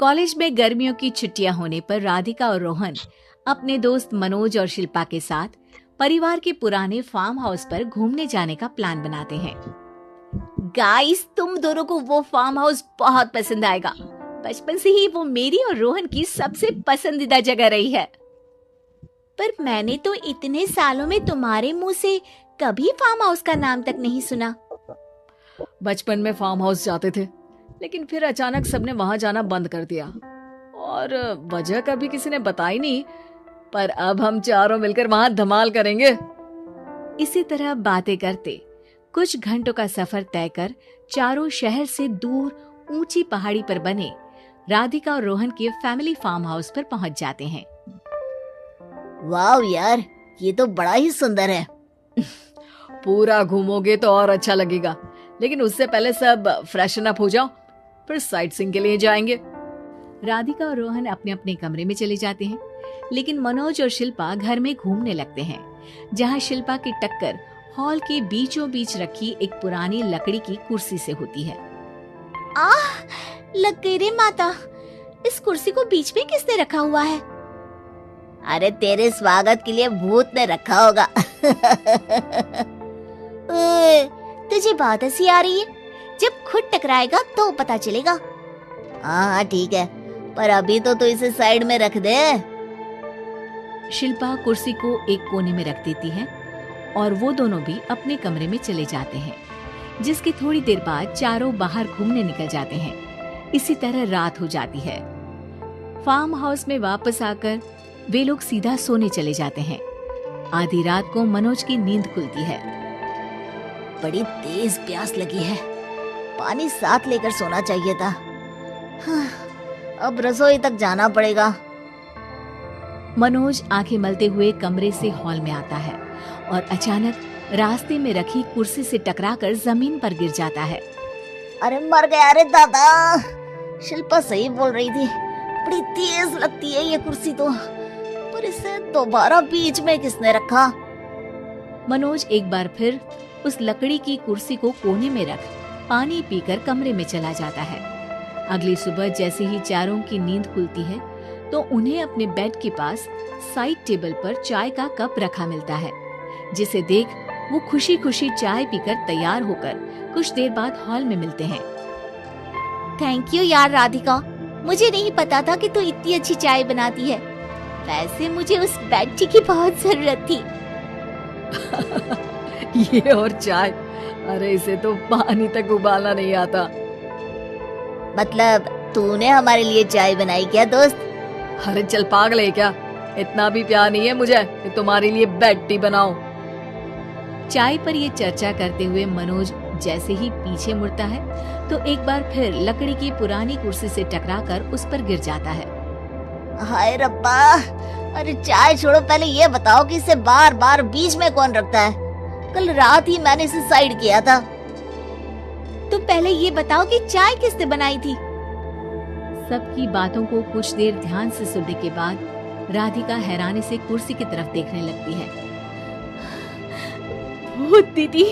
College में गर्मियों की छुट्टियां होने पर राधिका और रोहन अपने दोस्त मनोज और शिल्पा के साथ परिवार के पुराने फार्म हाउस पर घूमने जाने का प्लान बनाते हैं। गाइस, तुम दोनों को वो फार्म हाउस बहुत पसंद आएगा। बचपन से ही वो मेरी और रोहन की सबसे पसंदीदा जगह रही है। पर मैंने तो इतने सालों में तुम्हारे मुंह से कभी फार्म हाउस का नाम तक नहीं सुना। बचपन में फार्म हाउस जाते थे, लेकिन फिर अचानक सबने वहां जाना बंद कर दिया और वजह कभी किसी ने बताई नहीं। पर अब हम चारों मिलकर वहां धमाल करेंगे। इसी तरह बातें करते कुछ घंटों का सफर तय कर चारों शहर से दूर ऊंची पहाड़ी पर बने राधिका और रोहन के फैमिली फार्म हाउस पर पहुंच जाते हैं। वाव यार, ये तो बड़ा ही सुंदर है। पूरा घूमोगे तो और अच्छा लगेगा, लेकिन उससे पहले सब फ्रेशन अप हो जाओ, फिर साइट सीइंग के लिए जाएंगे। राधिका और रोहन अपने अपने कमरे में चले जाते हैं, लेकिन मनोज और शिल्पा घर में घूमने लगते हैं, जहां शिल्पा की टक्कर हॉल के बीचों बीच रखी एक पुरानी लकड़ी की कुर्सी से होती है। आह, लग गई रे माता, इस कुर्सी को बीच में किसने रखा हुआ है? अरे तेरे स्वागत के लिए भूत ने रखा होगा। ओए, तुझे बात हंसी आ रही है? जब खुद टकराएगा तो पता चलेगा। हाँ ठीक है, पर अभी तो तू इसे साइड में रख दे। शिल्पा कुर्सी को एक कोने में रख देती है और वो दोनों भी अपने कमरे में चले जाते हैं, जिसके थोड़ी देर बाद चारों बाहर घूमने निकल जाते हैं। इसी तरह रात हो जाती है। फार्म हाउस में वापस आकर वे लोग सीधा सोने चले जाते हैं। आधी रात को मनोज की नींद खुलती है। बड़ी तेज प्यास लगी है, पानी साथ लेकर सोना चाहिए था। हाँ, अब रसोई तक जाना पड़ेगा। मनोज आंखें मलते हुए कमरे से हॉल में आता है और अचानक रास्ते में रखी कुर्सी से टकराकर जमीन पर गिर जाता है। अरे मर गया रे दादा। शिल्पा सही बोल रही थी, बड़ी तेज लगती है ये कुर्सी तो, पर इसे दोबारा बीच में किसने रखा? मनोज एक बार फिर उस लकड़ी की कुर्सी को कोने में रख पानी पीकर कमरे में चला जाता है। अगली सुबह जैसे ही चारों की नींद खुलती है तो उन्हें अपने बेड के पास साइड टेबल पर चाय का कप रखा मिलता है, जिसे देख वो खुशी खुशी चाय पीकर तैयार होकर कुछ देर बाद हॉल में मिलते हैं। थैंक यू यार राधिका, मुझे नहीं पता था कि तू इतनी अच्छी चाय बनाती है। वैसे मुझे उस बेड टी की बहुत जरूरत थी। ये और चाय, अरे इसे तो पानी तक उबालना नहीं आता। मतलब तूने हमारे लिए चाय बनाई क्या दोस्त? अरे चल पागल है क्या, इतना भी प्यार नहीं है मुझे कि तुम्हारे लिए बेड टी बनाऊं। चाय पर ये चर्चा करते हुए मनोज जैसे ही पीछे मुड़ता है तो एक बार फिर लकड़ी की पुरानी कुर्सी से टकराकर उस पर गिर जाता है। हाय रब्बा, अरे चाय छोड़ो, पहले ये बताओ कि इसे बार बार बीच में कौन रखता है? कल रात ही मैंने इसे साइड किया था। तो पहले ये बताओ कि चाय किसने बनाई थी? सबकी बातों को कुछ देर ध्यान से सुनने के बाद राधिका हैरानी से कुर्सी की तरफ देखने लगती है। भूत दीदी।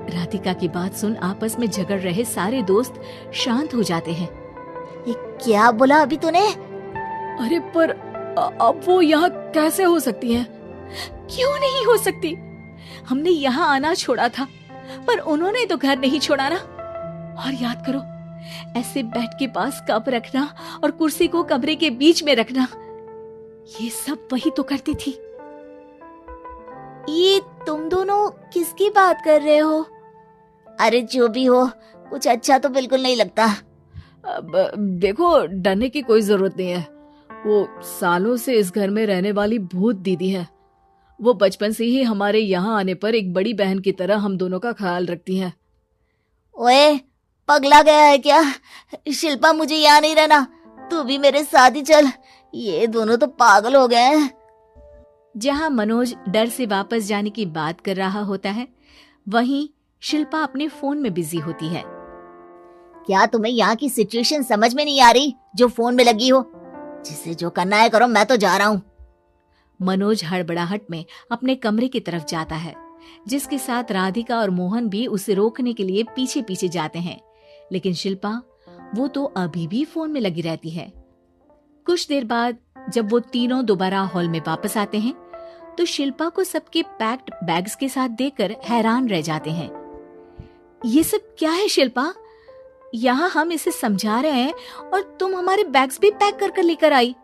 राधिका की बात सुन आपस में झगड़ रहे सारे दोस्त शांत हो जाते हैं। ये क्या बोला अभी तूने? अरे पर अब वो यहाँ कैसे हो सकती हैं? क्यों नहीं हो सकती? हमने यहाँ आना छोड़ा था, पर उन्होंने तो घर नहीं छोड़ा ना। और याद करो, ऐसे बेड के पास कप रखना और कुर्सी को कमरे के बीच में रखना, ये सब वही तो करती थी। ये तुम दोनों किसकी बात कर रहे हो? अरे जो भी हो, कुछ अच्छा तो बिल्कुल नहीं लगता। अब देखो, डरने की कोई जरूरत नहीं है। वो सालों से इस घर में रहने वाली भूत दीदी है। वो बचपन से ही हमारे यहाँ आने पर एक बड़ी बहन की तरह हम दोनों का ख्याल रखती हैं। ओए, पगला गया है क्या? शिल्पा, मुझे यहाँ नहीं रहना, तू भी मेरे साथ ही चल। ये दोनों तो पागल हो गए हैं। जहाँ मनोज डर से वापस जाने की बात कर रहा होता है, वहीं शिल्पा अपने फोन में बिजी होती है। क्या तुम्हें यहाँ की सिचुएशन समझ में नहीं आ रही जो फोन में लगी हो? जिसे जो करना है करो, मैं तो जा रहा हूँ। मनोज हड़बड़ाहट में अपने कमरे की तरफ जाता है, जिसके साथ राधिका और मोहन भी उसे रोकने के लिए पीछे पीछे जाते हैं, लेकिन शिल्पा वो तो अभी भी फोन में लगी रहती है। कुछ देर बाद जब वो तीनों दोबारा हॉल में वापस आते हैं तो शिल्पा को सबके पैक्ड बैग्स के साथ देखकर हैरान रह जाते हैं। ये सब क्या है शिल्पा? यहाँ हम इसे समझा रहे हैं और तुम हमारे बैग्स भी पैक कर कर लेकर आई।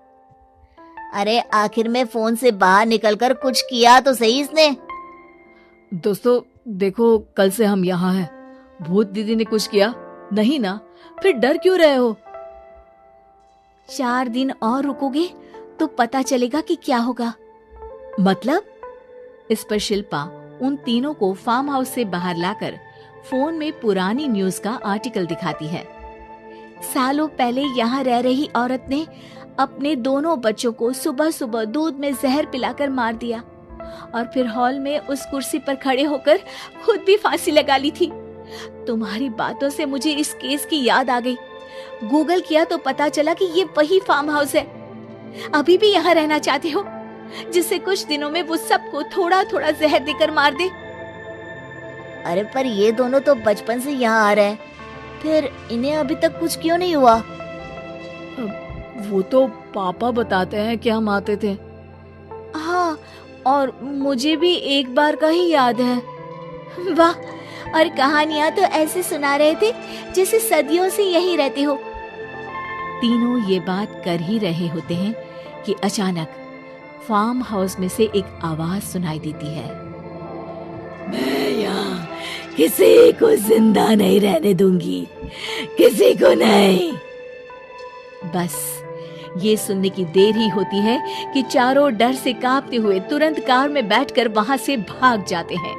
अरे आखिर में फोन से बाहर निकलकर कुछ किया तो सही इसने। दोस्तों देखो, कल से हम यहाँ हैं। भूत दीदी ने कुछ किया नहीं ना? फिर डर क्यों रहे हो? 4 दिन और रुकोगे तो पता चलेगा कि क्या होगा। मतलब? इस पर शिल्पा उन तीनों को फार्म हाउस से बाहर लाकर फोन में पुरानी न्यूज का आर्टिकल दिखाती है। सालों पहले यहाँ रह रही औरत ने अपने दोनों बच्चों को सुबह सुबह दूध में जहर पिलाकर मार दिया और फिर हॉल में उस कुर्सी पर खड़े होकर खुद भी फांसी लगा ली थी। तुम्हारी बातों से मुझे इस केस की याद आ गई। गूगल किया तो पता चला कि ये वही फार्म हाउस है। अभी भी यहाँ रहना चाहते हो, जिससे कुछ दिनों में वो सबको थोड़ा थोड़ा जहर देकर मार दे? अरे पर ये दोनों तो बचपन से यहाँ आ रहे हैं, फिर इन्हें अभी तक कुछ क्यों नहीं हुआ? वो तो पापा बताते हैं कि हम आते थे। हाँ, और मुझे भी एक बार का ही याद है। वाह, और कहानियां तो ऐसे सुना रहे थे जैसे सदियों से यहीं रहते हो। तीनों ये बात कर ही रहे होते हैं कि अचानक फार्म हाउस में से एक आवाज सुनाई देती है। मैं यहाँ किसी को जिंदा नहीं रहने दूंगी, किसी को नहीं। बस ये सुनने की देर ही होती है कि चारों डर से कांपते हुए तुरंत कार में बैठकर वहां से भाग जाते हैं।